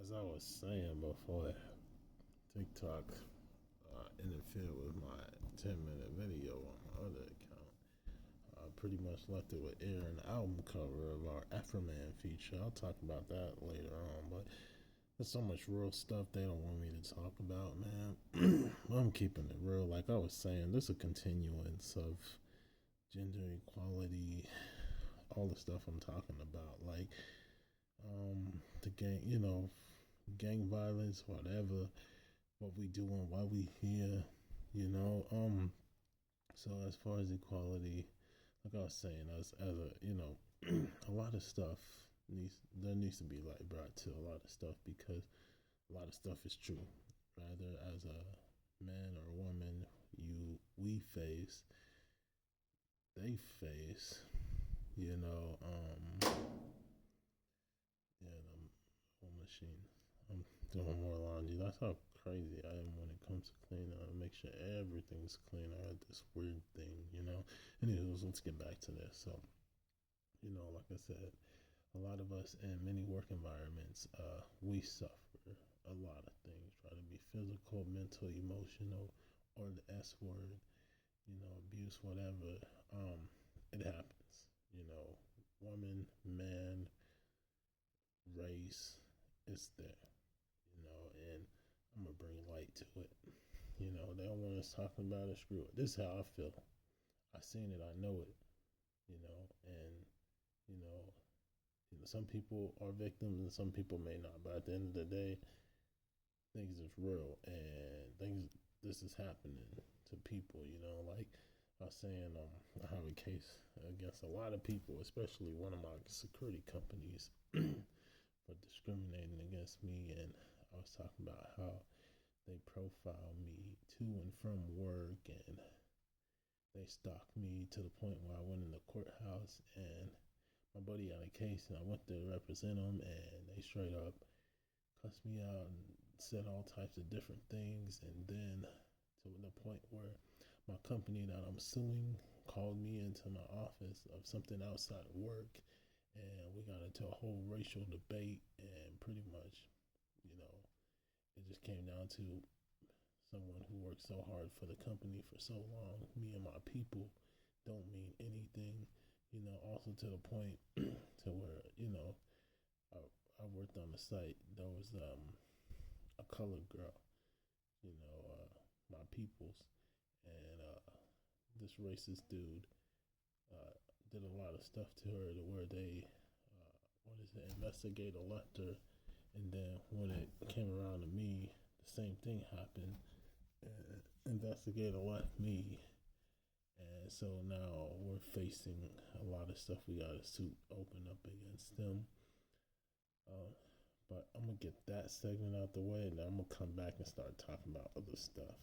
As I was saying before, TikTok interfered with my 10-minute video on my other account. I pretty much left it with Air an album cover of our Afroman feature. I'll talk about that later on, but there's so much real stuff they don't want me to talk about, man. I'm keeping it real. Like I was saying, there's a continuance of gender equality, all the stuff I'm talking about. Like the gang violence, whatever, what we doing, why we here, you know. So as far as equality, like I was saying, as a a lot of stuff needs to be like brought to a lot of stuff because a lot of stuff is true. Rather as a man or woman, we face, they face, you know, yeah, the whole machine. I'm doing more laundry. That's how crazy I am when it comes to cleaning. I make sure everything's clean. I had this weird thing, you know. Anyways, let's get back to this. So, like I said, a lot of us in many work environments, we suffer a lot of things. Try to be physical, mental, emotional, or the S word, abuse, whatever. It happens. Woman, man, race, it's there, and I'm gonna bring light to it. They don't want us talking about it, screw it. This is how I feel. I seen it, I know it, and you know, some people are victims and some people may not. But at the end of the day, things is real and this is happening to people, like I was saying, I have a case against a lot of people, especially one of my security companies for discriminating against me, and I was talking about how they profile me to and from work, and they stalked me to the point where I went in the courthouse, and my buddy had a case, and I went to represent him, and they straight up cussed me out and said all types of different things, and then to the point where my company that I'm suing called me into my office of something outside of work, and we got into a whole racial debate, and pretty much, it just came down to someone who worked so hard for the company for so long, me and my people, don't mean anything, also to the point to where, I, I worked on the site, there was a colored girl, my people's, and this racist dude did a lot of stuff to her to where they, investigator left her, and then when it came around to me, the same thing happened. Investigator left me, and so now we're facing a lot of stuff. We got a suit open up against them. Uh, but I'm gonna get that segment out the way, and then I'm gonna come back and start talking about other stuff.